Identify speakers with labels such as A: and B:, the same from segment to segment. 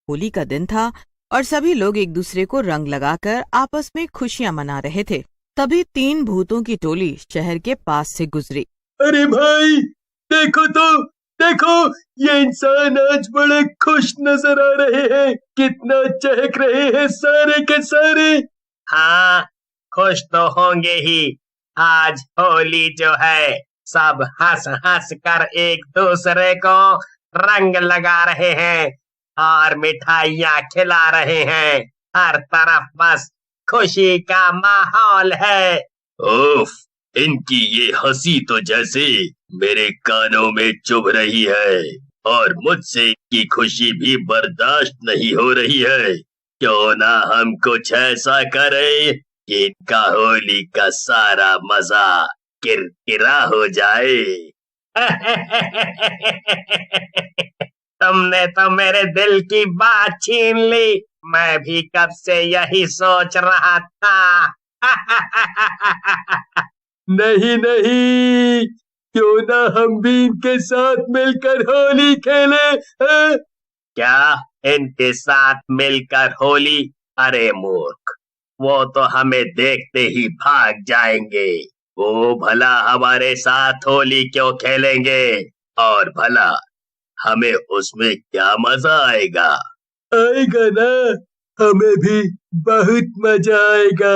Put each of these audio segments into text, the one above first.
A: होली का दिन था और सभी लोग एक दूसरे को रंग लगाकर आपस में खुशियां मना रहे थे। तभी 3 भूतों की टोली शहर के पास से गुजरी।
B: अरे भाई, देखो तो, देखो, ये इंसान आज बड़े खुश नजर आ रहे हैं। कितना चहक रहे हैं सारे के सारे।
C: हाँ, खुश तो होंगे ही। आज होली जो है, सब हंस हंस कर एक दूसरे को रंग लगा रहे हैं और मिठाइयाँ खिला रहे हैं। हर तरफ बस खुशी का माहौल है।
B: उफ, इनकी ये हंसी तो जैसे मेरे कानों में चुभ रही है और मुझसे इनकी खुशी भी बर्दाश्त नहीं हो रही है। क्यों ना हम कुछ ऐसा करें कि इनका होली का सारा मजा किरकिरा हो जाए।
C: तुमने तो मेरे दिल की बात छीन ली। मैं भी कब से यही सोच रहा था।
B: नहीं नहीं, क्यों ना हम भी इनके साथ मिलकर होली खेले।
C: क्या इनके साथ मिलकर होली? अरे मूर्ख, वो तो हमें देखते ही भाग जाएंगे। वो भला हमारे साथ होली क्यों खेलेंगे? और भला हमें उसमें क्या मजा आएगा?
B: आएगा ना, हमें भी बहुत मजा आएगा,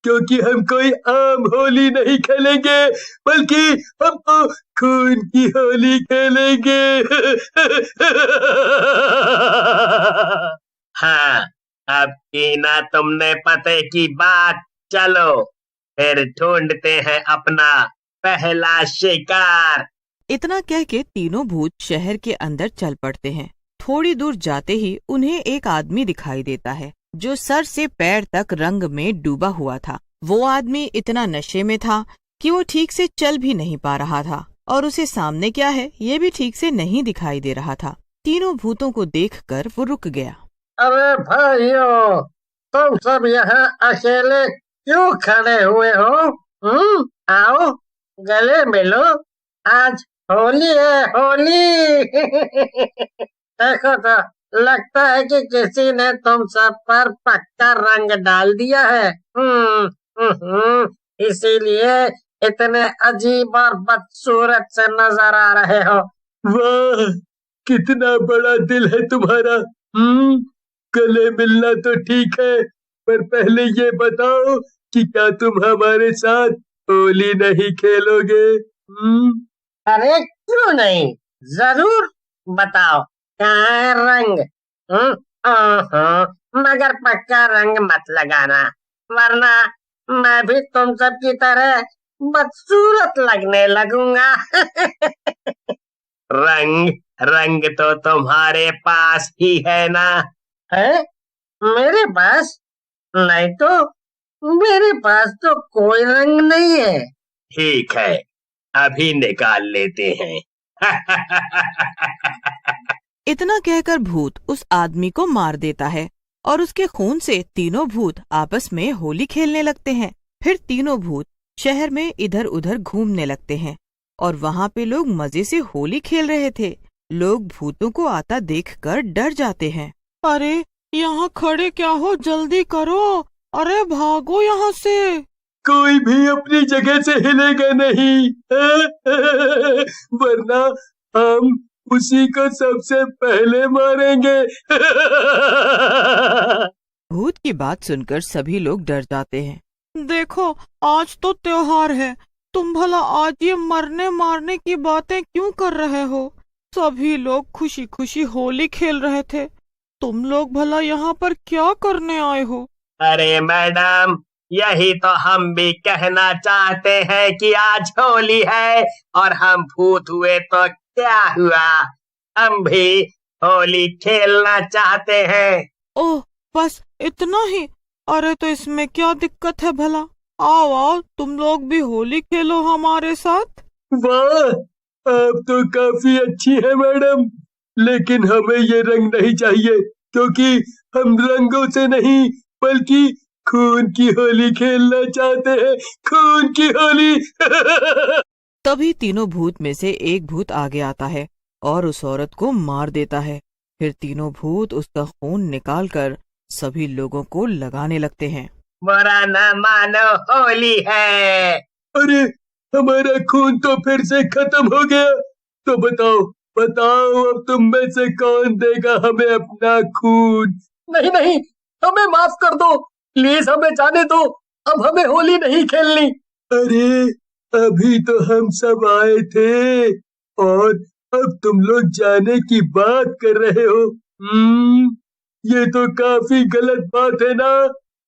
B: क्योंकि हम कोई आम होली नहीं खेलेंगे, बल्कि हम तो खून की होली खेलेंगे।
C: हाँ, अब की ना तुमने पते की बात। चलो फिर ढूंढते हैं अपना पहला शिकार।
A: इतना कह के तीनों भूत शहर के अंदर चल पड़ते हैं। थोड़ी दूर जाते ही उन्हें एक आदमी दिखाई देता है जो सर से पैर तक रंग में डूबा हुआ था। वो आदमी इतना नशे में था कि वो ठीक से चल भी नहीं पा रहा था और उसे सामने क्या है ये भी ठीक से नहीं दिखाई दे रहा था। तीनों भूतों को देखकर वो रुक गया।
D: अरे भाइयों, तुम सब यहाँ अकेले क्यों खड़े हुए हो? आओ गले मिलो, आज होली है, होली। देखो तो, लगता है कि किसी ने तुम सब पर पक्का रंग डाल दिया है। इसीलिए इतने अजीब और बदसूरत से नजर आ रहे हो।
B: वाह, कितना बड़ा दिल है तुम्हारा। गले मिलना तो ठीक है, पर पहले ये बताओ कि क्या तुम हमारे साथ होली नहीं खेलोगे?
D: अरे क्यों नहीं, जरूर बताओ कहाँ है रंग। मगर पक्का रंग मत लगाना, वरना मैं भी तुम सब की तरह बदसूरत लगने लगूंगा।
C: रंग रंग तो तुम्हारे पास ही है ना?
D: है? मेरे पास? नहीं तो, मेरे पास तो कोई रंग नहीं है।
C: ठीक है, अभी निकाल लेते हैं।
A: इतना कहकर भूत उस आदमी को मार देता है और उसके खून से तीनों भूत आपस में होली खेलने लगते हैं। फिर तीनों भूत शहर में इधर उधर घूमने लगते हैं और वहाँ पे लोग मजे से होली खेल रहे थे। लोग भूतों को आता देखकर डर जाते हैं। अरे यहाँ खड़े क्या हो, जल्दी करो, अरे भागो यहाँ से।
B: कोई भी अपनी जगह से हिलेगा नहीं, वरना हम उसी को सबसे पहले मारेंगे।
A: भूत की बात सुनकर सभी लोग डर जाते हैं। देखो, आज तो त्योहार है, तुम भला आज ये मरने मारने की बातें क्यों कर रहे हो? सभी लोग खुशी खुशी होली खेल रहे थे, तुम लोग भला यहाँ पर क्या करने आए हो?
C: अरे मैडम, यही तो हम भी कहना चाहते हैं कि आज होली है और हम भूत हुए तो क्या हुआ, हम भी होली खेलना चाहते हैं।
A: ओह, बस इतना ही? अरे तो इसमें क्या दिक्कत है भला? आओ आओ, तुम लोग भी होली खेलो हमारे साथ।
B: वाह, आप तो काफी अच्छी है मैडम, लेकिन हमें ये रंग नहीं चाहिए, क्योंकि हम रंगों से नहीं बल्कि खून की होली खेलना चाहते हैं, खून की होली।
A: तभी तीनों भूत में से एक भूत आगे आता है और उस औरत को मार देता है। फिर तीनों भूत उसका खून निकालकर सभी लोगों को लगाने लगते हैं।
C: बुरा न मानो, होली है।
B: अरे हमारा खून तो फिर से खत्म हो गया। तो बताओ बताओ, अब तुम में से कौन देगा हमें अपना खून?
D: नहीं नहीं, हमें माफ कर दो, प्लीज हमें जाने दो, अब हमें होली नहीं खेलनी।
B: अरे अभी तो हम सब आए थे और अब तुम लोग जाने की बात कर रहे हो। ये तो काफी गलत बात है ना।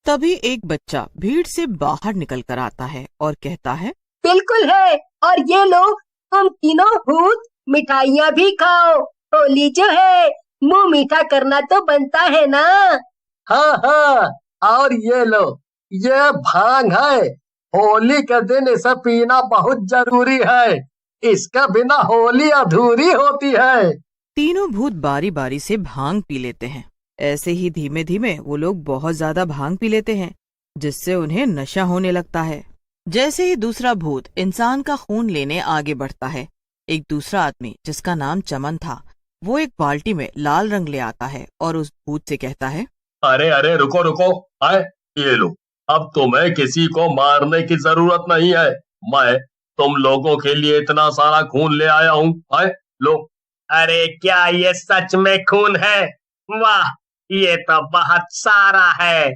A: तभी एक बच्चा भीड़ से बाहर निकल कर आता है और कहता है,
E: बिल्कुल है, और ये लो, तुम तीनों भूत मिठाइयाँ भी खाओ। होली जो है, मुंह मीठा करना तो बनता है ना।
D: हाँ हाँ, और ये लो, ये भांग है। होली के दिन इसे पीना बहुत जरूरी है, इसके बिना होली अधूरी होती है।
A: तीनों भूत बारी बारी से भांग पी लेते हैं। ऐसे ही धीमे धीमे वो लोग बहुत ज्यादा भांग पी लेते हैं, जिससे उन्हें नशा होने लगता है। जैसे ही दूसरा भूत इंसान का खून लेने आगे बढ़ता है, एक दूसरा आदमी जिसका नाम चमन था, वो एक बाल्टी में लाल रंग ले आता है और उस भूत से कहता है,
B: अरे अरे रुको रुको, आए ये लो, अब तुम्हें किसी को मारने की जरूरत नहीं है। मैं तुम लोगों के लिए इतना सारा खून ले आया हूँ। आए लो।
C: अरे क्या ये सच में खून है? वाह, ये तो बहुत सारा है।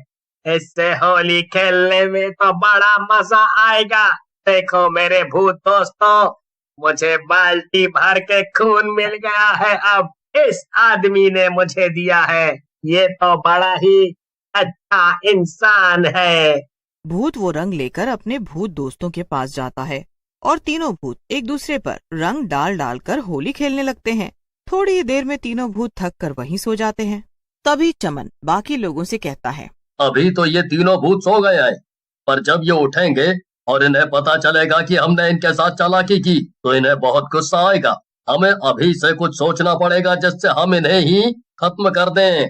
C: इससे होली खेलने में तो बड़ा मजा आएगा। देखो मेरे भूत दोस्तों, मुझे बाल्टी भर के खून मिल गया है। अब इस आदमी ने मुझे दिया है, ये तो बड़ा ही अच्छा इंसान है।
A: भूत वो रंग लेकर अपने भूत दोस्तों के पास जाता है और तीनों भूत एक दूसरे पर रंग डाल डाल कर होली खेलने लगते हैं। थोड़ी ही देर में तीनों भूत थक कर वहीं सो जाते हैं। तभी चमन बाकी लोगों से कहता है,
B: अभी तो ये तीनों भूत सो गए हैं, पर जब ये उठेंगे और इन्हें पता चलेगा कि हमने इनके साथ चालाकी की, तो इन्हें बहुत गुस्सा आएगा। हमें अभी से कुछ सोचना पड़ेगा जिससे हम इन्हें ही खत्म कर दें।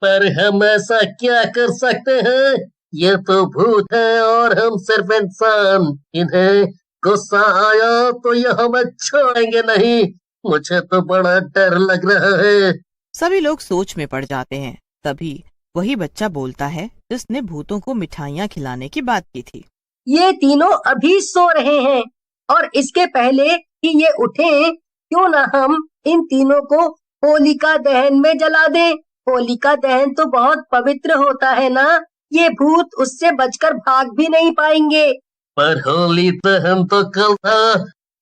D: पर हम ऐसा क्या कर सकते हैं? ये तो भूत है और हम सिर्फ इंसान। इन्हें गुस्सा आया तो ये हमें छोड़ेंगे नहीं। मुझे तो बड़ा डर लग रहा है।
A: सभी लोग सोच में पड़ जाते हैं। तभी वही बच्चा बोलता है जिसने भूतों को मिठाइयाँ खिलाने की बात की थी।
E: ये तीनों अभी सो रहे हैं, और इसके पहले कि ये उठें, क्यों ना हम इन तीनों को होलिका दहन में जला दें। होलिका दहन तो बहुत पवित्र होता है ना, ये भूत उससे बचकर भाग भी नहीं पाएंगे।
D: पर होली दहन तो कल था,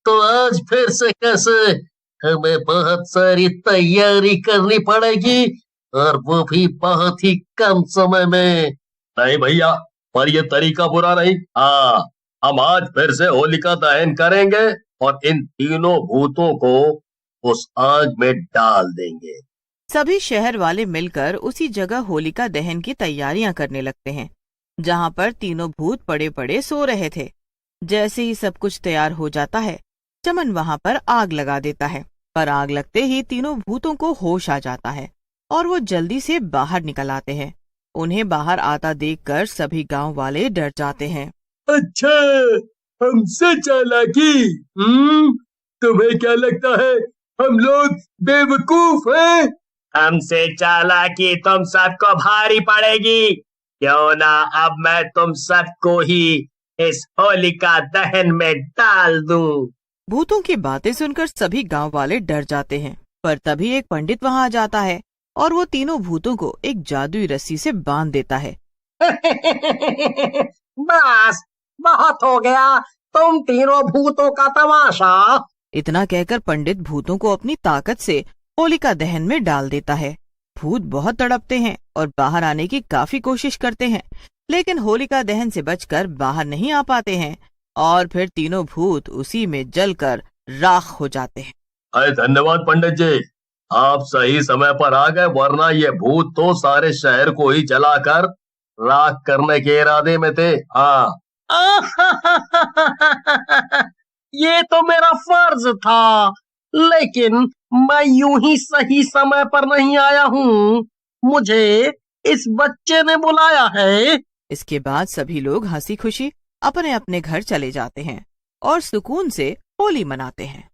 D: तो आज फिर से कैसे? हमें बहुत सारी तैयारी करनी पड़ेगी, और वो भी बहुत ही कम समय में।
B: नहीं भैया, पर ये तरीका बुरा नहीं। हाँ, हम आज फिर से होलिका दहन करेंगे और इन तीनों भूतों को उस आग में डाल देंगे।
A: सभी शहर वाले मिलकर उसी जगह होलिका दहन की तैयारियां करने लगते हैं, जहां पर तीनों भूत पड़े पड़े सो रहे थे। जैसे ही सब कुछ तैयार हो जाता है, चमन वहां पर आग लगा देता है, पर आग लगते ही तीनों भूतों को होश आ जाता है और वो जल्दी से बाहर निकल आते हैं। उन्हें बाहर आता देखकर सभी गांव वाले डर जाते हैं।
B: अच्छा, हमसे चालाकी? तुम्हें क्या लगता है हम लोग बेवकूफ हैं?
C: हमसे चालाकी तुम सबको भारी पड़ेगी। क्यों ना अब मैं तुम सबको ही इस होलिका दहन में डाल दूं।
A: भूतों की बातें सुनकर सभी गांव वाले डर जाते हैं, पर तभी एक पंडित वहां आ जाता है और वो तीनों भूतों को एक जादुई रस्सी से बांध देता है।
D: बस बहुत हो गया तुम तीनों भूतों का तमाशा।
A: इतना कहकर पंडित भूतों को अपनी ताकत से होलिका दहन में डाल देता है। भूत बहुत तड़पते हैं और बाहर आने की काफी कोशिश करते हैं, लेकिन होलिका दहन से बचकर बाहर नहीं आ पाते हैं और फिर तीनों भूत उसी में जलकर राख हो जाते हैं।
B: अरे धन्यवाद पंडित जी, आप सही समय पर आ गए, वरना ये भूत तो सारे शहर को ही जलाकर राख करने के इरादे में थे। हाँ,
D: ये तो मेरा फर्ज था, लेकिन मैं यूं ही सही समय पर नहीं आया हूँ। मुझे इस बच्चे ने बुलाया है।
A: इसके बाद सभी लोग हंसी खुशी अपने अपने घर चले जाते हैं और सुकून से होली मनाते हैं।